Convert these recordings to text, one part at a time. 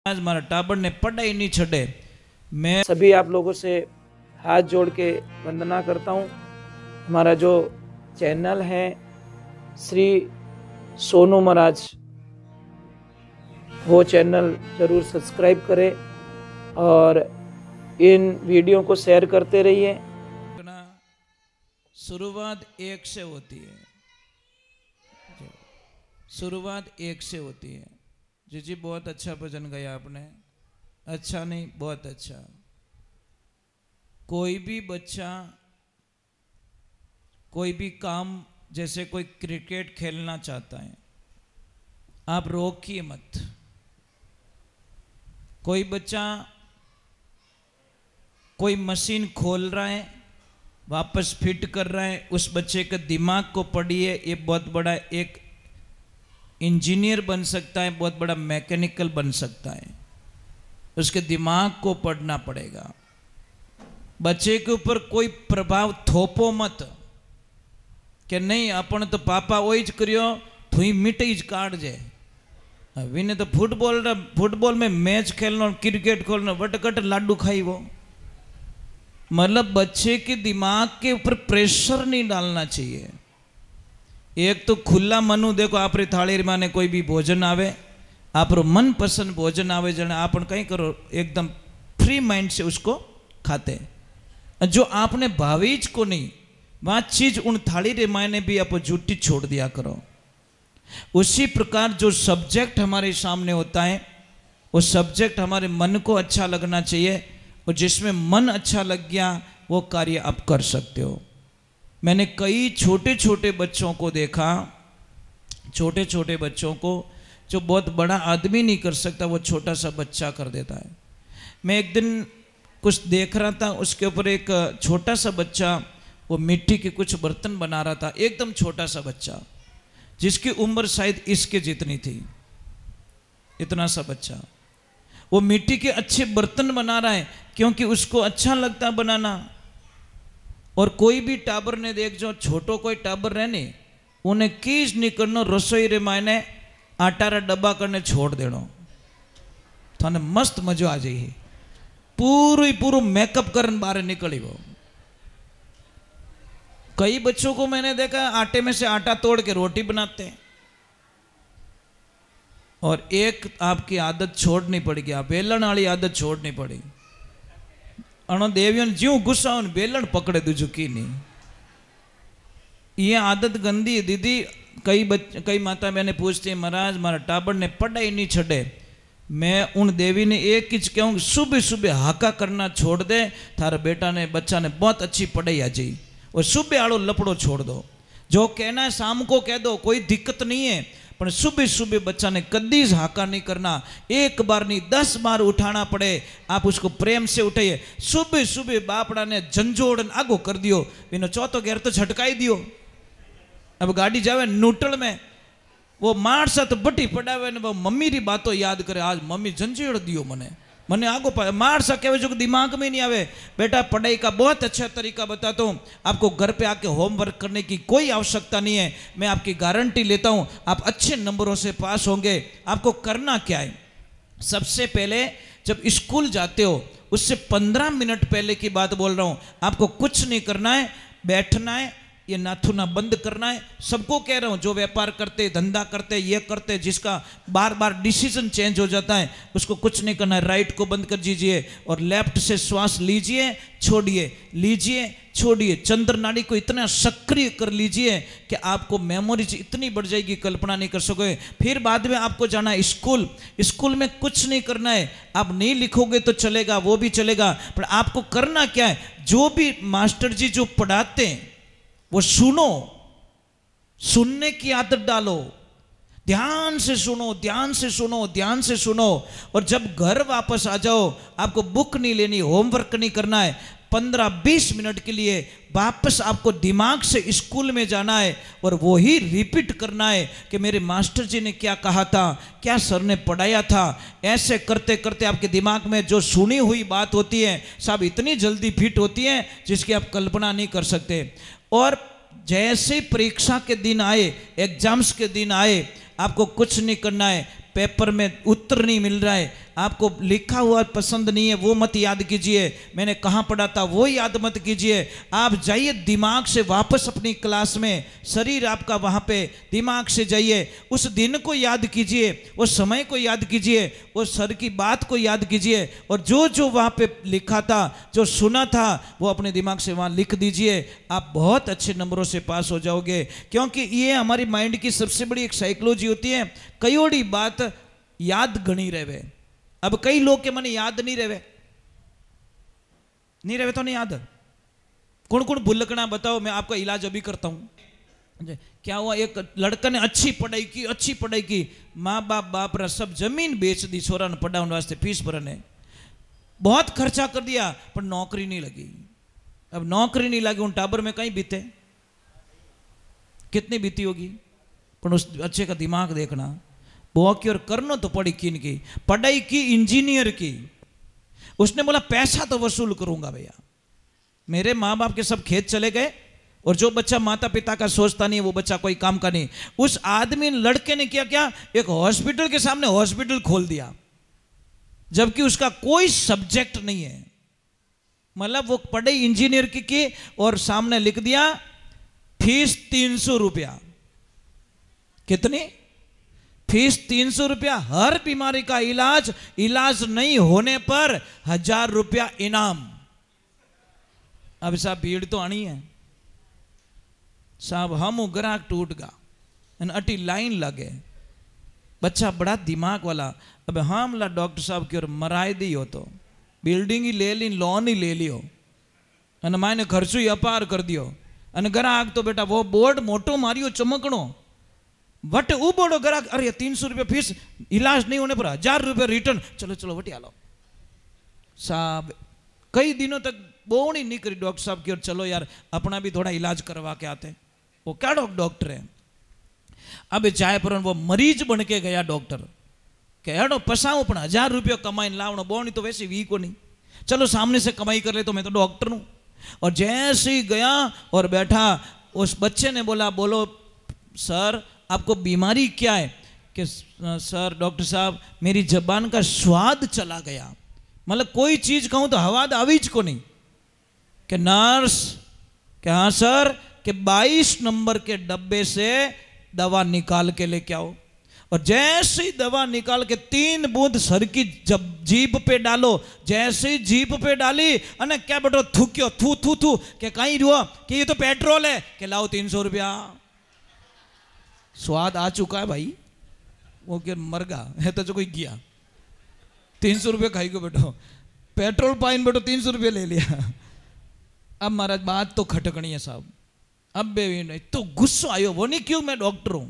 आज हमारा टाबर ने पढ़ाई नहीं छड़े। मैं सभी आप लोगों से हाथ जोड़ के वंदना करता हूँ। हमारा जो चैनल है श्री सोनू महाराज, वो चैनल जरूर सब्सक्राइब करें और इन वीडियो को शेयर करते रहिए। शुरुआत एक से होती है, शुरुआत एक से होती है। जी बहुत अच्छा भजन गाया आपने, अच्छा नहीं बहुत अच्छा। कोई भी बच्चा कोई भी काम, जैसे कोई क्रिकेट खेलना चाहता है, आप रोकिए मत। कोई बच्चा कोई मशीन खोल रहा है, वापस फिट कर रहा है, उस बच्चे के दिमाग को पढ़िए। ये बहुत बड़ा एक इंजीनियर बन सकता है, बहुत बड़ा मैकेनिकल बन सकता है। उसके दिमाग को पढ़ना पड़ेगा। बच्चे के ऊपर कोई प्रभाव थोपो मत कि नहीं अपन तो पापा वही ज करियो, थुई मिटी ज काट जाए। विने तो फुटबॉल में मैच खेलना, क्रिकेट खेलना, वटकट लाडू खाई वो। मतलब बच्चे के दिमाग के ऊपर प्रेशर नहीं डालना चाहिए। एक तो खुला मनु, देखो आप थाली माने कोई भी भोजन आवे, आप मन पसंद भोजन आवे, जने आप कहीं करो एकदम फ्री माइंड से उसको खाते। जो आपने भावीज को नहीं, वह चीज उन थाली रे मायने भी आप झूठी छोड़ दिया करो। उसी प्रकार जो सब्जेक्ट हमारे सामने होता है, वो सब्जेक्ट हमारे मन को अच्छा लगना चाहिए, और जिसमें मन अच्छा लग गया वो कार्य आप कर सकते हो। मैंने कई छोटे छोटे बच्चों को देखा, छोटे छोटे बच्चों को, जो बहुत बड़ा आदमी नहीं कर सकता वो छोटा सा बच्चा कर देता है। मैं एक दिन कुछ देख रहा था, उसके ऊपर एक छोटा सा बच्चा वो मिट्टी के कुछ बर्तन बना रहा था, एकदम छोटा सा बच्चा, जिसकी उम्र शायद इसके जितनी थी। इतना सा बच्चा वो मिट्टी के अच्छे बर्तन बना रहा है, क्योंकि उसको अच्छा लगता बनाना। और कोई भी टाबर ने देख, जो छोटो कोई टाबर रहने, उन्हें कीज नहीं करना, रसोई रे मायने आटा रा डब्बा करने छोड़ देनो, थाने मस्त मजो आ जाइए। पूरो मेकअप करने बाहर निकली वो। कई बच्चों को मैंने देखा आटे में से आटा तोड़ के रोटी बनाते हैं। और एक आपकी आदत छोड़नी पड़ेगी, आप बेलन वाली आदत छोड़नी पड़ेगी। अणो देवियों ज्यों गुस्सा हो बेलन पकड़े दूजू की नहीं, ये आदत गंदी है दीदी। कई माता मैंने पूछती है, महाराज हमारा टाबर ने पढ़ाई नहीं छड़े। मैं उन देवी ने एक ही कहूँ, सुबह सुबह हाका करना छोड़ दे, थारे बेटा ने बच्चा ने बहुत अच्छी पढ़ाई आ जाई, और सुबह आड़ो लपड़ो छोड़ दो। जो कहना है शाम को कह दो, कोई दिक्कत नहीं है, पर सुबह सुबह बच्चा ने कदी हाका नहीं करना। एक बार नहीं 10 बार उठाना पड़े, आप उसको प्रेम से उठाइए। सुबह सुबह बापड़ा ने झंझोड़न आगो कर दियो, बिनो चौथो घेर तो झटकाई दियो। अब गाड़ी जावे न्यूट्रल में, वो मार सा तो बटी पड़ावे ने वो मम्मी री बातों याद करे, आज मम्मी झंझोड़ दियो मने आगो मार सा कहे, जो दिमाग में नहीं आवे। बेटा पढ़ाई का बहुत अच्छा तरीका बताता हूँ, आपको घर पे आके होमवर्क करने की कोई आवश्यकता नहीं है। मैं आपकी गारंटी लेता हूँ, आप अच्छे नंबरों से पास होंगे। आपको करना क्या है, सबसे पहले जब स्कूल जाते हो उससे 15 मिनट पहले की बात बोल रहा हूँ, आपको कुछ नहीं करना है, बैठना है, ये नाथुना बंद करना है। सबको कह रहा हूँ, जो व्यापार करते, धंधा करते, ये करते, जिसका बार बार डिसीजन चेंज हो जाता है, उसको कुछ नहीं करना है। राइट को बंद कर दीजिए और लेफ्ट से श्वास लीजिए छोड़िए, लीजिए छोड़िए। चंद्र नाड़ी को इतना सक्रिय कर लीजिए कि आपको मेमोरीज इतनी बढ़ जाएगी, कल्पना नहीं कर सकोगे। फिर बाद में आपको जाना है स्कूल। स्कूल में कुछ नहीं करना है, आप नहीं लिखोगे तो चलेगा, वो भी चलेगा, पर आपको करना क्या है, जो भी मास्टर जी जो पढ़ाते हैं वो सुनो, सुनने की आदत डालो, ध्यान से सुनो, ध्यान से सुनो, ध्यान से सुनो। और जब घर वापस आ जाओ, आपको बुक नहीं लेनी, होमवर्क नहीं करना है। 15-20 मिनट के लिए वापस आपको दिमाग से स्कूल में जाना है और वो ही रिपीट करना है कि मेरे मास्टर जी ने क्या कहा था, क्या सर ने पढ़ाया था। ऐसे करते करते आपके दिमाग में जो सुनी हुई बात होती है सब इतनी जल्दी फिट होती है जिसकी आप कल्पना नहीं कर सकते। और जैसे परीक्षा के दिन आए, एग्जाम्स के दिन आए, आपको कुछ नहीं करना है, पेपर में उत्तर नहीं मिल रहा है, आपको लिखा हुआ पसंद नहीं है, वो मत याद कीजिए, मैंने कहाँ पढ़ा था वो याद मत कीजिए। आप जाइए दिमाग से वापस अपनी क्लास में, शरीर आपका वहाँ पे, दिमाग से जाइए, उस दिन को याद कीजिए, उस समय को याद कीजिए, उस सर की बात को याद कीजिए, और जो जो वहाँ पे लिखा था, जो सुना था, वो अपने दिमाग से वहाँ लिख दीजिए। आप बहुत अच्छे नंबरों से पास हो जाओगे, क्योंकि ये हमारी माइंड की सबसे बड़ी एक साइकोलॉजी होती है, कईयोड़ी बात याद गणी रहे। अब कई लोग के मन याद नहीं रहे तो नहीं याद। कौन कौन भुलकना बताओ, मैं आपका इलाज अभी करता हूं। क्या हुआ, एक लड़का ने अच्छी पढ़ाई की, माँ बाप रा सब जमीन बेच दी छोरा ने पढ़ाने वास्ते, फीस भरने बहुत खर्चा कर दिया, पर नौकरी नहीं लगी। अब नौकरी नहीं लगी, उन टाबर में कहीं बीते, कितनी बीती होगी, पर उस बच्चे का दिमाग देखना। बहुत की और करना तो पड़ी किन की, पढ़ाई की इंजीनियर की, उसने बोला पैसा तो वसूल करूंगा भैया। मेरे माँ बाप के सब खेत चले गए, और जो बच्चा माता पिता का सोचता नहीं वो बच्चा कोई काम का नहीं। उस आदमी लड़के ने क्या, एक हॉस्पिटल के सामने हॉस्पिटल खोल दिया, जबकि उसका कोई सब्जेक्ट नहीं है। मतलब वो पढ़ाई इंजीनियर की और सामने लिख दिया फीस 300 रुपया। कितनी फीस? 300 रुपया। हर बीमारी का इलाज नहीं होने पर 1000 रुपया इनाम। अब साहब भीड़ तो आनी है साहब, हम ग्राहक टूट गा अटी लाइन लगे, बच्चा बड़ा दिमाग वाला। अब हमला डॉक्टर साहब की ओर मराई दी हो तो बिल्डिंग ही ले ली, लोन ही ले लियो, અને માને ખર્ચો અપાર કરી दियो, અને ગ્રાહક तो बेटा वो बोर्ड मोटो मारियो चमकणो, वट उबोड़ो ग्राहक, अरे 300 रुपया फीस, इलाज नहीं होने पर 1000 रुपया रिटर्न, चलो वटी आलो साहब। कई दिनों तक बोवनी नहीं करी डॉक्टर साहब की, और चलो यार अपना भी थोड़ा इलाज करवा के आते। वो क्या डॉक्टर है। अब चाहे पर वो मरीज बन के गया डॉक्टर के हेडो पसाऊं, पण 1000 रुपया कमाई लावणो, बोवनी तो वैसे वीक नहीं, चलो सामने से कमाई कर ले, तो मैं तो डॉक्टर हूं। और जैसे ही गया और बैठा, उस बच्चे ने बोला, बोलो सर आपको बीमारी क्या है? कि सर डॉक्टर साहब मेरी जबान का स्वाद चला गया, मतलब कोई चीज कहूं तो हवाद आवीज को नहीं। कि नर्स, कि हाँ सर, कि 22 नंबर के डब्बे से दवा निकाल के लेके आओ। और जैसे ही दवा निकाल के 3 बूंद सर की जब जीभ पे डालो, जैसे ही जीभ पे डाली, अने क्या बेटो थूक्यो, थू थू थू, के कहीं रुआ कि ये तो पेट्रोल है, कि लाओ 300 रुपया। स्वाद आ चुका है भाई, वो क्या मर गया है तो जो कोई गया 300 रुपया खाई को बेटो, पेट्रोल पाइन बेटो 300 रुपया ले लिया। अब महाराज बात तो खटकनी है साहब, अब नहीं तो गुस्सा आयो, वो नहीं क्यों मैं डॉक्टर हूं।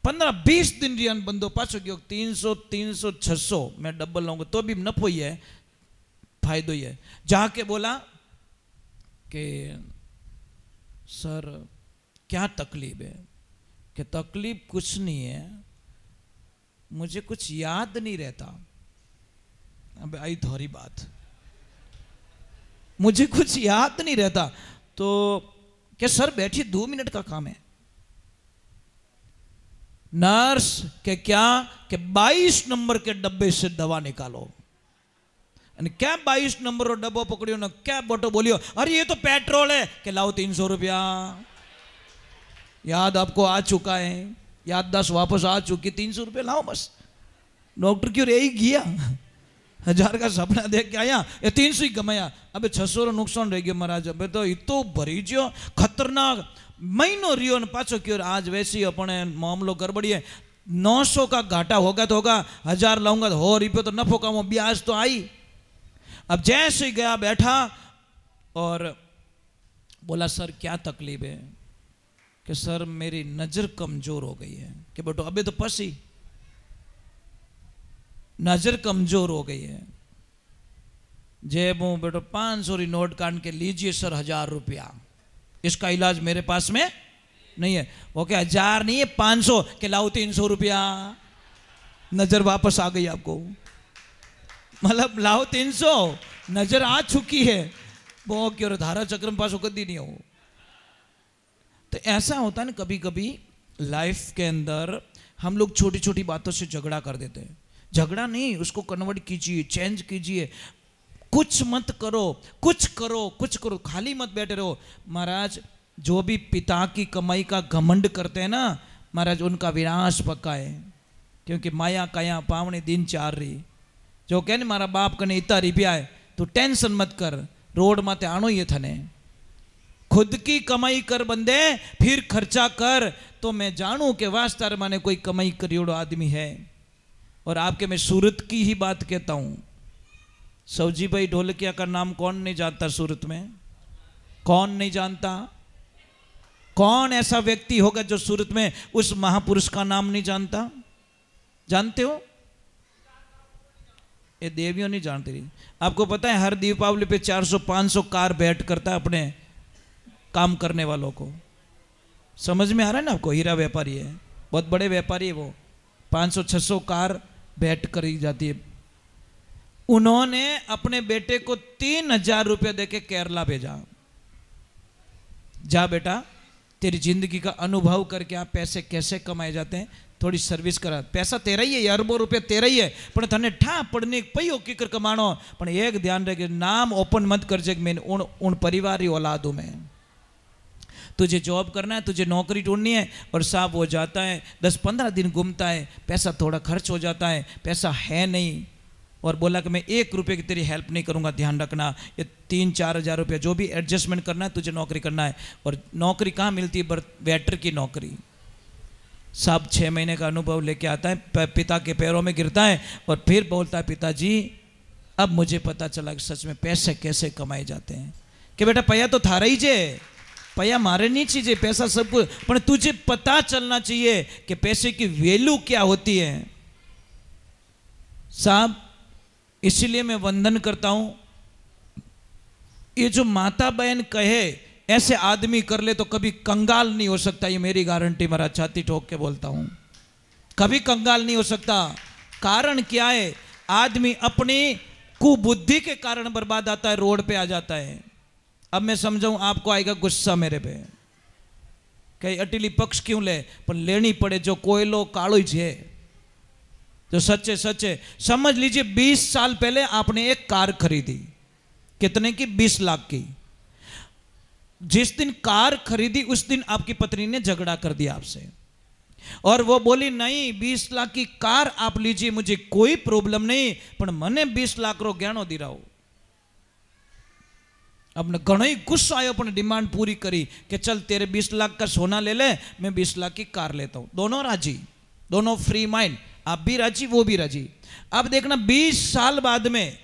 15-20 दिन रियान बंदो पाछो गयो, 300 600 मैं डबल लाऊंगा तो भी नफो ही है, फायदो ही है। जाके बोला कि सर क्या तकलीफ है? कि तकलीफ कुछ नहीं है, मुझे कुछ याद नहीं रहता। अब आई थोड़ी बात, मुझे कुछ याद नहीं रहता। तो क्या सर बैठिए 2 मिनट का काम है। नर्स के क्या, कि 22 नंबर के डब्बे से दवा निकालो। क्या 22 नंबर रो डब्बो पकड़ियो ना, क्या बोटो बोलियो, अरे ये तो पेट्रोल है, कि लाओ 300 रुपया। याद आपको आ चुका है, याददाश्त वापस आ चुकी, 300 रुपया लाओ बस। डॉक्टर क्यों रही गया, 1000 का सपना देख के आया, ये 300 ही कमाया। अब 600 रो नुकसान रह गया महाराज। अब तो इतो भरी जो खतरनाक महीनों रियो ने पाछो क्यों, आज वैसे ही अपने मामलो गड़बड़ी है। 900 का घाटा होगा तो होगा, 1000 लाऊंगा तो 100 रुपये तो नफो का, ब्याज तो आई। अब जैसे ही गया बैठा और बोला सर क्या तकलीफ है? कि सर मेरी नजर कमजोर हो गई है। कि बेटो अबे तो पसी नजर कमजोर हो गई है। जेब हूं बेटो 500 री नोट काट के लीजिए सर 1000 रुपया, इसका इलाज मेरे पास में नहीं है। वो क्या 1000 नहीं है 500, के लाओ 300 रुपया। नजर वापस आ गई आपको, मतलब लाओ 300, नजर आ चुकी है। वो क्यों धारा चक्र में पास कदी नहीं हो। तो ऐसा होता है ना कभी कभी लाइफ के अंदर, हम लोग छोटी छोटी बातों से झगड़ा कर देते हैं। झगड़ा नहीं, उसको कन्वर्ट कीजिए, चेंज कीजिए। कुछ मत करो, कुछ करो, कुछ करो, खाली मत बैठे रहो। महाराज जो भी पिता की कमाई का घमंड करते हैं ना महाराज, उनका विनाश पक्का है। क्योंकि माया काया पावने दिन चार रही। जो कहे ने मारा बाप कने इतना रुपया है, तू टेंशन मत कर, रोड माते आनो ये थने। खुद की कमाई कर बंदे, फिर खर्चा कर। तो मैं जानूं कि वास्तार माने कोई कमाई करियोड़ो आदमी है। और आपके मैं सूरत की ही बात कहता हूं। सौजी भाई ढोलकिया का नाम कौन नहीं जानता सूरत में? कौन नहीं जानता? कौन ऐसा व्यक्ति होगा जो सूरत में उस महापुरुष का नाम नहीं जानता? जानते हो? ये देवियों नहीं जानती रही। आपको पता है हर दीपावली पे 400-500 कार भेंट करता है अपने काम करने वालों को। समझ में आ रहा है ना आपको? हीरा व्यापारी है, बहुत बड़े व्यापारी है वो। 500-600 कार भेंट करी जाती है। उन्होंने अपने बेटे को 3000 रुपये देके केरला भेजा। जा बेटा, तेरी जिंदगी का अनुभव करके आप पैसे कैसे कमाए जाते हैं, थोड़ी सर्विस करा। पैसा तेरा ही है, अरबों रुपया तेरा ही है, पर तने ठा पड़ने पयो कीकर कमानो। पर एक ध्यान रखे, नाम ओपन मत कर जे मैं उन परिवारी औलादों में। तुझे जॉब करना है, तुझे नौकरी ढूंढनी है, और साहब वो जाता है 10-15 दिन घूमता है, पैसा थोड़ा खर्च हो जाता है, पैसा है नहीं, और बोला कि मैं 1 रुपये की तेरी हेल्प नहीं करूंगा, ध्यान रखना। ये 3-4 हज़ार रुपया जो भी एडजस्टमेंट करना है, तुझे नौकरी करना है। और नौकरी कहाँ मिलती है? वेटर की नौकरी। साहब 6 महीने का अनुभव लेके आता है, पिता के पैरों में गिरता है, और फिर बोलता है पिताजी अब मुझे पता चला कि सच में पैसे कैसे कमाए जाते हैं। कि बेटा पैया तो थारा ही जे, पैया मारे नहीं चाहिए, पैसा सब कुछ, पर तुझे पता चलना चाहिए कि पैसे की वैल्यू क्या होती है। साहब इसीलिए मैं वंदन करता हूं। ये जो माता बहन कहे ऐसे आदमी कर ले तो कभी कंगाल नहीं हो सकता, ये मेरी गारंटी, मेरा छाती ठोक के बोलता हूं, कभी कंगाल नहीं हो सकता। कारण क्या है? आदमी अपनी कुबुद्धि के कारण बर्बाद आता है, रोड पे आ जाता है। अब मैं समझाऊं, आपको आएगा गुस्सा मेरे पे, कहीं अटीली पक्ष क्यों ले, पर लेनी पड़े। जो कोयलो कालो ही है, जो सच्चे सच्चे समझ लीजिए। 20 साल पहले आपने एक कार खरीदी, कितने की? 20 लाख की। जिस दिन कार खरीदी उस दिन आपकी पत्नी ने झगड़ा कर दिया आपसे, और वो बोली नहीं 20 लाख की कार आप लीजिए, मुझे कोई प्रॉब्लम नहीं, पर मने 20 लाख रो गहनो दी रहो। अपने घणो ही गुस्सा आयो, अपने डिमांड पूरी करी कि चल तेरे 20 लाख का सोना ले ले, मैं 20 लाख की कार लेता हूं। दोनों राजी, दोनों फ्री माइंड, आप भी राजी वो भी राजी। अब देखना 20 साल बाद में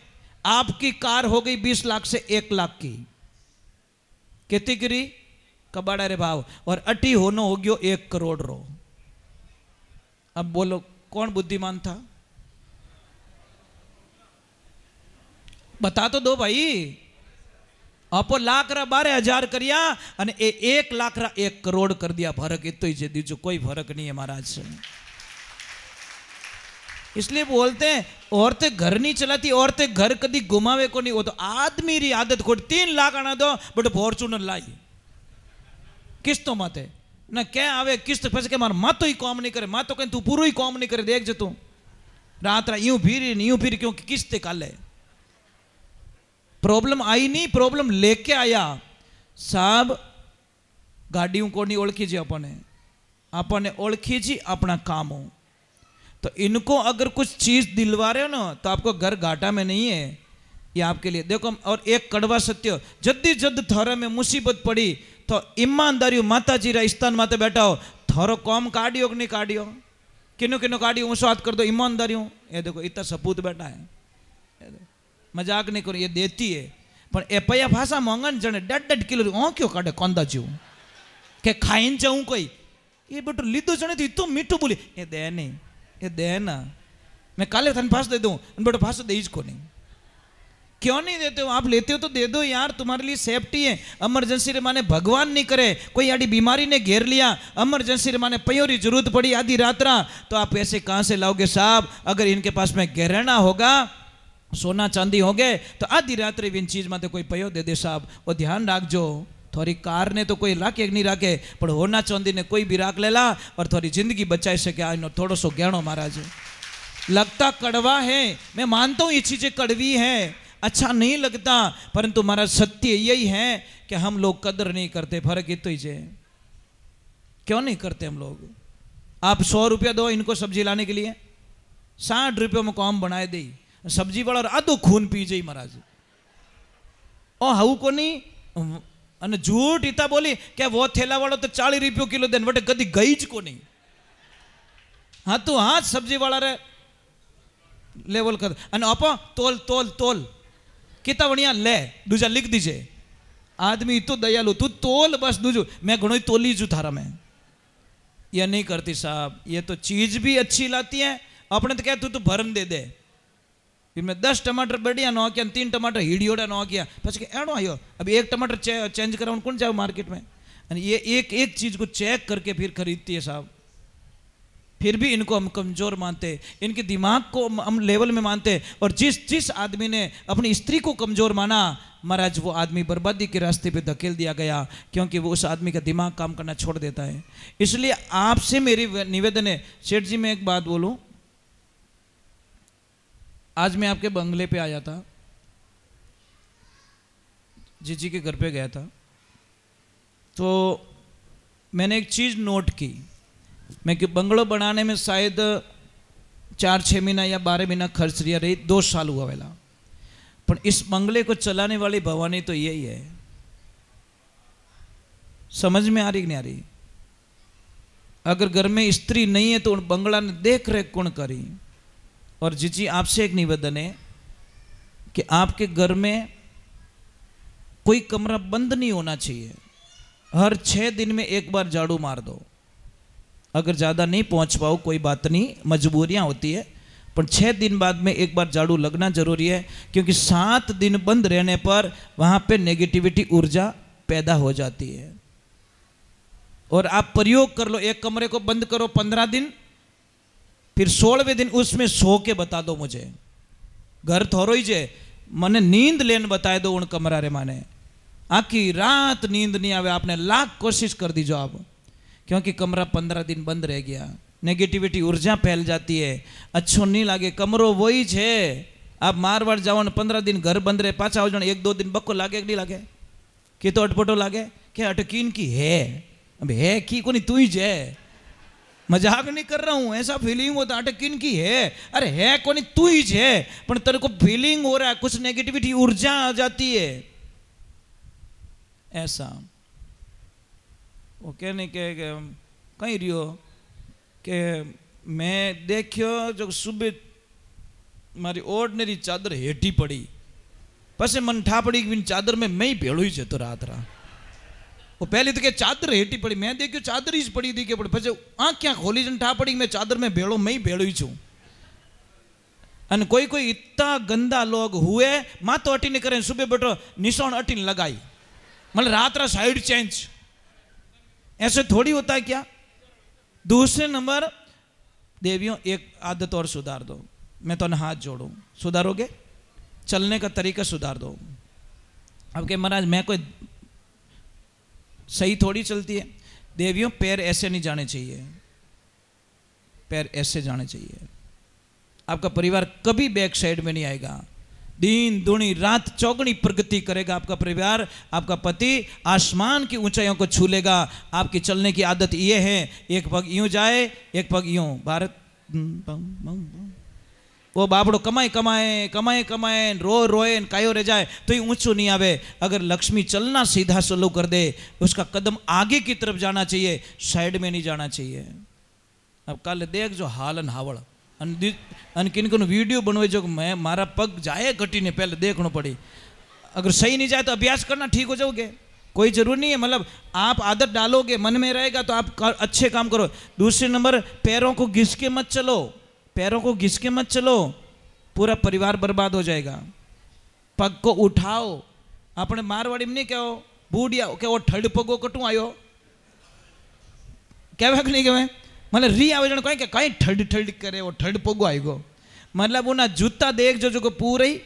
आपकी कार हो गई 20 लाख से 1 लाख की। कितनी गिरी? कबाड़ा रे भाव। और अटी होनो हो गयो 1 करोड़ रो। अब बोलो कौन बुद्धिमान था? बता तो दो भाई। आप लाख रा 12,000 करिया, અને 1 लाख रा 1 करोड़ कर दिया। फर्क इतो ही है, दीजो कोई फर्क नहीं है महाराज से। इसलिए बोलते हैं औरतें घर नहीं चलाती, औरतें घर कभी घुमावे को नहीं। वो तो आदमी री आदत खोट। 3 लाख आना दो बट फॉर्चूनर लाई किस्तों माते ना क्या आवे किस्त फंस के मार माँ तो ही काम नहीं करे, माँ तो कहीं तू पूरा ही काम नहीं करे, देख जो तू रात यूं फिर क्योंकि किस्ते काले। प्रॉब्लम आई नहीं, प्रॉब्लम लेके आया। साहब गाड़ियों को नहीं ओळखी जी, अपने ओळखी जी अपना काम हो। तो इनको अगर कुछ चीज दिलवा रहे हो ना, तो आपको घर घाटा में नहीं है, ये आपके लिए। देखो, और एक कड़वा सत्य, जद्दी जद थारा में मुसीबत पड़ी तो ईमानदारी माता जी रा स्थान माते बैठा हो, थारो कॉम काढ़ियो कि नहीं काढ़ियो, किनो किनो काढ़ियो ऊंचो हाथ कर दो ईमानदारी। ये देखो इतना सपूत बैठा है, मजाक नहीं करो, ये देती है। पर ए पया भाषा मंगन जने 1.5 किलो क्यों काढ़े कंदा जीव के खाइन जाऊं कोई, ये बेटो लीधो जने तो इतो मीठू बोली, ये दे नहीं, ये दे ना, मैं काले थन फांस दे दूं, बेटो फांस दे को नहीं। क्यों नहीं देते हो? आप लेते हो तो दे दो यार, तुम्हारे लिए सेफ्टी है। इमरजेंसी रे माने भगवान नहीं करे, कोई आड़ी बीमारी ने घेर लिया, इमरजेंसी रे माने पयोरी जरूरत पड़ी आधी रात्रा, तो आप पैसे कहां से लाओगे साहब? अगर इनके पास में गहना होगा, सोना चांदी हो गए, तो आधी रात्रि इन चीज में कोई पयो दे दे साहब। वो ध्यान रखजो, थोड़ी कार ने तो कोई राखे नहीं राखे, पर होना चांदी ने कोई भी राख लेला और थोड़ी जिंदगी बचाई सके। आनो थोड़ो सो गहनो महाराज, लगता कड़वा है, मैं मानता हूँ ये चीजें कड़वी हैं, अच्छा नहीं लगता, परंतु महाराज सत्य यही है कि हम लोग कदर नहीं करते। फर्क इतो ही है, क्यों नहीं करते हम लोग? आप 100 रुपया दो इनको सब्जी लाने के लिए, 60 रुपये में काम बनाए दे सब्जी वाला, और आधो खून पी जाई महाराज। ओ हाउ को नहीं अने झूठ इतना बोली क्या वो थैला वालों तो 40 रुपये किलो देन बटे कदी गई ज को नहीं। हाँ तो हाँ सब्जी वाला रे लेवल कर अने आपा तोल तोल तोल कितना बढ़िया ले दूजा लिख दीजिए। आदमी तो दयालु, तू तोल बस दूजू मैं घणो तोली जू थारा में। यह नहीं करती साहब, ये तो चीज भी अच्छी लाती है, अपने तो क्या तू तो भरन दे दे। फिर मैं 10 टमाटर बढ़िया नो किया, 3 टमाटर हीडियोड़ा नो किया, પછી એણો આયો अभी 1 टमाटर चेंज कराउन कौन जाओ मार्केट में। ये एक एक चीज को चेक करके फिर खरीदती है साहब। फिर भी इनको हम कमजोर मानते, इनके दिमाग को हम लेवल में मानते, और जिस आदमी ने अपनी स्त्री को कमजोर माना महाराज वो आदमी बर्बादी के रास्ते पे धकेल दिया गया, क्योंकि वो उस आदमी का दिमाग काम करना छोड़ देता है। इसलिए आपसे मेरी निवेदन है सेठ जी, मैं एक बात बोलूं, आज मैं आपके बंगले पे आया था, जीजी के घर पे गया था, तो मैंने एक चीज नोट की, मैं कि बंगलो बनाने में शायद 4-6 महीना या 12 महीना खर्च रिया रही, 2 साल हुआ वेला, पर इस बंगले को चलाने वाली भवानी तो यही है। समझ में आ रही कि नहीं आ रही? अगर घर में स्त्री नहीं है तो बंगला ने देख रेख कौन करी? और जीजी आपसे एक निवेदन है कि आपके घर में कोई कमरा बंद नहीं होना चाहिए, हर 6 दिन में एक बार झाड़ू मार दो। अगर ज़्यादा नहीं पहुंच पाओ कोई बात नहीं, मजबूरियां होती है, पर 6 दिन बाद में एक बार झाड़ू लगना जरूरी है, क्योंकि 7 दिन बंद रहने पर वहां पे नेगेटिविटी ऊर्जा पैदा हो जाती है। और आप प्रयोग कर लो, एक कमरे को बंद करो 15 दिन, फिर 16वें दिन उसमें सो के बता दो मुझे, घर थोरो ही जे मने नींद लेन बताए दो उन कमरा रे माने, आखी रात नींद नहीं आवे, आपने लाख कोशिश कर दीजो आप, क्योंकि कमरा 15 दिन बंद रह गया, नेगेटिविटी ऊर्जा फैल जाती है, अच्छो नहीं लागे। कमरो वही है, आप मारवाड़ जाओ ने 15 दिन घर बंद रहे, पाछा हो जाओ 1-2 दिन बक्को लागे कि नहीं लागे, कि तो अटपटो लागे कि अटकीन की है, अब है की को नहीं तू ही जे, मजाक नहीं कर रहा हूं, ऐसा फीलिंग होता अटकीन की है, अरे है को नहीं तू ही है, पर तेरे को फीलिंग हो रहा है, कुछ नेगेटिविटी ऊर्जा आ जाती है ऐसा। वो कहने के कहीं रियो कि मैं देखियो जो सुबह मारी ऑर्डनरी चादर हेठी पड़ी, पसे मन ठा पड़ी कि चादर में मैं ही भेड़ो ही जतो रात रा। वो पहले तो क्या चादर हेठी पड़ी, मैं देखियो चादर ही पड़ी थी के पड़े, पसे आँख क्या खोली जन ठा पड़ी मैं चादर में भेड़ो, मैं ही भेड़ो ही छू। कोई कोई इतना गंदा लोग हुए, माँ तो अटी नहीं करें, सुबह बैठो निशान अटी लगाई, मतलब रात रा साइड चेंज, ऐसे थोड़ी होता है क्या। दूसरे नंबर देवियों एक आदत और सुधार दो, मैं तो हाथ जोड़ू, सुधारोगे? चलने का तरीका सुधार दो। अब के महाराज मैं कोई सही थोड़ी चलती है, देवियों पैर ऐसे नहीं जाने चाहिए, पैर ऐसे जाने चाहिए, आपका परिवार कभी बैक साइड में नहीं आएगा, दिन दुनी रात चौगुनी प्रगति करेगा आपका परिवार, आपका पति आसमान की ऊंचाइयों को छू लेगा। आपकी चलने की आदत ये है, एक पग यूं जाए एक पग यूं, भारत वो बाबड़ो कमाए कमाए कमाए कमाए रोए कायो रह जाए तो ही ऊंचो नहीं आवे। अगर लक्ष्मी चलना सीधा स्लो कर दे, उसका कदम आगे की तरफ जाना चाहिए, साइड में नहीं जाना चाहिए। अब कल देख जो हालन हावड़ किन किन वीडियो बनवे जो मैं मारा पग जाए घटी ने पहले देखना पड़ी, अगर सही नहीं जाए तो अभ्यास करना, ठीक हो जाओगे, कोई जरूर नहीं है, मतलब आप आदत डालोगे मन में रहेगा तो आप अच्छे काम करो। दूसरे नंबर पैरों को घिस के मत चलो, पैरों को घिस के मत चलो, पूरा परिवार बर्बाद हो जाएगा। पग को उठाओ, अपने मारवाड़ी में नहीं कहो बूढ़िया के वो ठड पगो कटू आयो, कहवा कि नहीं कहवा, मतलब री आवे जन कहीं कहीं ठड ठड करे वो ठड पगो आएगो, मतलब वो ना जूता देख जो को पूरे ही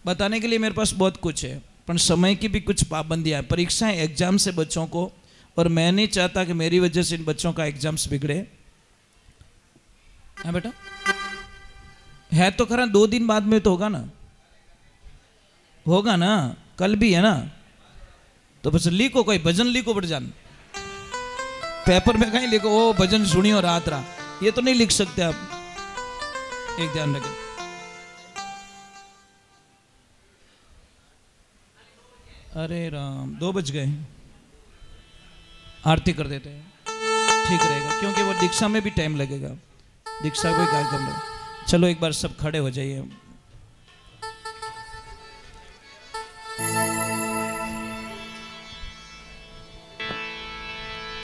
बताने के लिए मेरे पास बहुत कुछ है, पर समय की भी कुछ पाबंदियाँ है, परीक्षाएं एग्जाम से बच्चों को, और मैं नहीं चाहता कि मेरी वजह से इन बच्चों का एग्जाम्स बिगड़े। है बेटा, है तो खरा, 2 दिन बाद में तो होगा ना, होगा ना, कल भी है ना, तो बस लिखो, कोई भजन लिखो बढ़ जान, पेपर में कहीं लिखो ओ भजन सुनियो रात रात, ये तो नहीं लिख सकते आप, एक ध्यान रखें। अरे राम, 2 बज गए, आरती कर देते हैं, ठीक रहेगा, क्योंकि वो दीक्षा में भी टाइम लगेगा, दीक्षा भी क्या करना। चलो एक बार सब खड़े हो जाइए।